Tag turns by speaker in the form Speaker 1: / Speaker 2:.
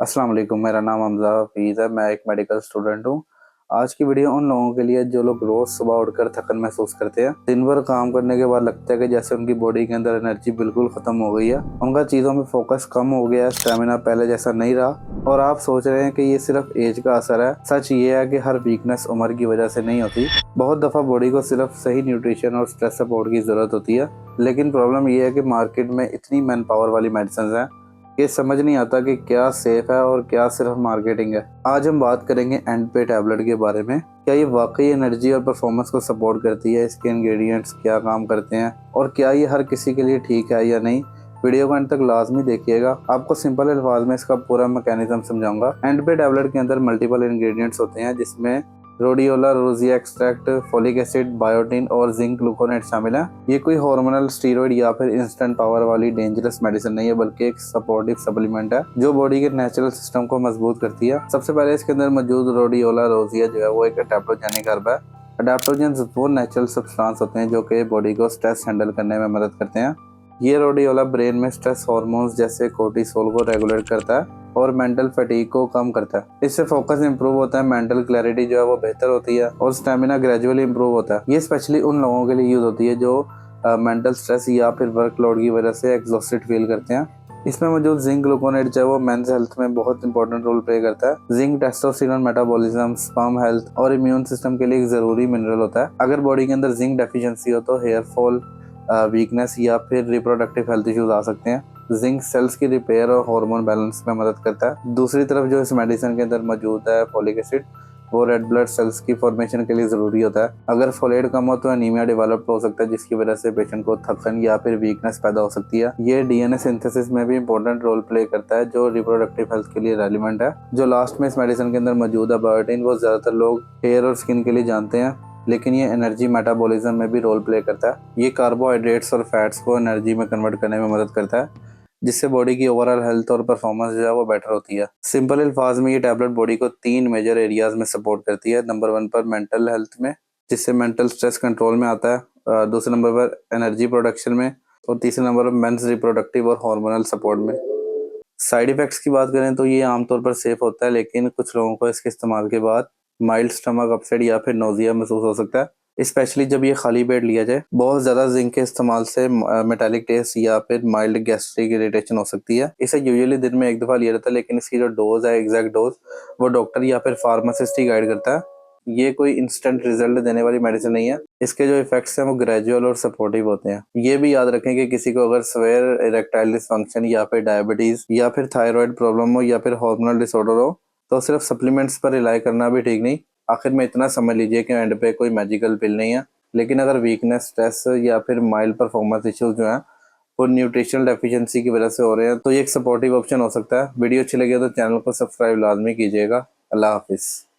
Speaker 1: अस्सलाम वालेकुम। मेरा नाम हमज़ा हफीज़ है। मैं एक मेडिकल स्टूडेंट हूँ। आज की वीडियो उन लोगों के लिए जो लोग रोज़ सुबह उठकर थकन महसूस करते हैं। दिन भर काम करने के बाद लगता है कि जैसे उनकी बॉडी के अंदर एनर्जी बिल्कुल ख़त्म हो गई है। उनका चीज़ों में फोकस कम हो गया है, स्टेमिना पहले जैसा नहीं रहा और आप सोच रहे हैं कि ये सिर्फ एज का असर है। सच ये है कि हर वीकनेस उम्र की वजह से नहीं होती। बहुत दफ़ा बॉडी को सिर्फ सही न्यूट्रिशन और स्ट्रेस सपोर्ट की ज़रूरत होती है। लेकिन प्रॉब्लम ये है कि मार्केट में इतनी मैन पावर वाली मेडिसिन हैं, ये समझ नहीं आता कि क्या सेफ है और क्या सिर्फ मार्केटिंग है। आज हम बात करेंगे एंड पे टैबलेट के बारे में। क्या ये वाकई एनर्जी और परफॉर्मेंस को सपोर्ट करती है, इसके इंग्रेडिएंट्स क्या काम करते हैं और क्या ये हर किसी के लिए ठीक है या नहीं। वीडियो को अंत तक लाजमी देखिएगा। आपको सिंपल अल्फाज में इसका पूरा मैकेनिज्म समझाऊंगा। एंड पे टैबलेट के अंदर मल्टीपल इंग्रेडिएंट्स होते हैं, जिसमें rhodiola rosea extract, folic acid, biotin और जिंक ग्लूकोनेट शामिल है। ये कोई हार्मोनल स्टीरॉइड या फिर इंस्टेंट पावर वाली डेंजरस मेडिसिन नहीं है, बल्कि एक सपोर्टिव सप्लीमेंट है जो बॉडी के नेचुरल सिस्टम को मजबूत करती है। सबसे पहले इसके अंदर मौजूद रोडियोला रोजिया जो है वो एक अडेप्टोजेनिक हर्ब है। अडेप्टोजेंस वो नेचुरल सब्सटेंस होते हैं जो कि बॉडी को स्ट्रेस हैंडल करने में मदद करते हैं। ये रोडियोला ब्रेन में स्ट्रेस हार्मोन्स जैसे कोर्टिसोल को रेगुलेट करता है और मेंटल फटीग को कम करता है। इससे फोकस इंप्रूव होता है, मेंटल क्लैरिटी जो है वो बेहतर होती है और स्टेमिना ग्रेजुअली इंप्रूव होता है। ये स्पेशली उन लोगों के लिए यूज होती है जो मेंटल स्ट्रेस या फिर वर्कलोड की वजह से एग्जॉस्टेड फील करते हैं। इसमें मौजूद जिंक ग्लूकोनेट जो है वो मेंस हेल्थ में बहुत इंपॉर्टेंट रोल प्ले करता है। Zinc testosterone metabolism, sperm health और इम्यून सिस्टम के लिए एक जरूरी मिनरल होता है। अगर बॉडी के अंदर जिंक डेफिशिएंसी हो तो हेयर फॉल, वीकनेस या फिर रिप्रोडक्टिव हेल्थ इश्यूज आ सकते हैं। जिंक सेल्स की रिपेयर और हार्मोन बैलेंस में मदद करता है। दूसरी तरफ जो इस मेडिसिन के अंदर मौजूद है फोलिक एसिड, वो रेड ब्लड सेल्स की फॉर्मेशन के लिए ज़रूरी होता है। अगर फोलेट कम हो तो एनीमिया डेवलप हो सकता है, जिसकी वजह से पेशेंट को थकन या फिर वीकनेस पैदा हो सकती है। ये डीएनए सिंथेसिस में भी इंपॉर्टेंट रोल प्ले करता है, जो रिप्रोडक्टिव हेल्थ के लिए रेलिवेंट है। जो लास्ट में इस मेडिसिन के अंदर मौजूद है बायोटिन, वो ज़्यादातर लोग हेयर और स्किन के लिए जानते हैं, लेकिन ये एनर्जी मेटाबॉलिज्म में भी रोल प्ले करता है। ये कार्बोहाइड्रेट्स और फैट्स को एनर्जी में कन्वर्ट करने में मदद करता है, जिससे बॉडी की ओवरऑल हेल्थ और परफॉर्मेंस जो है वो बेटर होती है। सिंपल अल्फाज में ये टैबलेट बॉडी को 3 मेजर एरियाज में सपोर्ट करती है। नंबर 1 पर मेंटल हेल्थ में, जिससे मेंटल स्ट्रेस कंट्रोल में आता है। दूसरे नंबर पर एनर्जी प्रोडक्शन में और तीसरे नंबर पर मेंस रिप्रोडक्टिव और हार्मोनल सपोर्ट में। साइड इफेक्ट्स की बात करें तो ये आमतौर पर सेफ होता है, लेकिन कुछ लोगों को इसके इस्तेमाल के बाद माइल्ड स्टमक अपसेट या फिर नोजिया महसूस हो सकता है, स्पेशली जब ये खाली पेट लिया जाए। बहुत ज़्यादा जिंक के इस्तेमाल से मेटालिक टेस्ट या फिर माइल्ड गैस्ट्रिक इरिटेशन हो सकती है। इसे यूजुअली दिन में 1 दफ़ा लिया जाता है, लेकिन इसकी जो डोज है, एग्जैक्ट डोज, वो डॉक्टर या फिर फार्मासिस्ट ही गाइड करता है। ये कोई इंस्टेंट रिजल्ट देने वाली मेडिसिन नहीं है। इसके जो इफेक्ट्स हैं वो ग्रेजुअल और सपोर्टिव होते हैं। ये भी याद रखें कि किसी को अगर सवेयर इरेक्टाइल डिसफंक्शन या फिर डायबिटीज या फिर थायराइड प्रॉब्लम हो या फिर हार्मोनल डिसऑर्डर हो तो सिर्फ सप्लीमेंट्स पर रिलाई करना भी ठीक नहीं। आखिर में इतना समझ लीजिए कि एंड पे कोई मैजिकल पिल नहीं है, लेकिन अगर वीकनेस, स्ट्रेस या फिर माइल्ड परफॉर्मेंस इश्यूज जो हैं वो न्यूट्रिशनल डेफिशिएंसी की वजह से हो रहे हैं तो ये एक सपोर्टिव ऑप्शन हो सकता है। वीडियो अच्छी लगी तो चैनल को सब्सक्राइब लाजमी कीजिएगा। अल्लाह हाफिज़।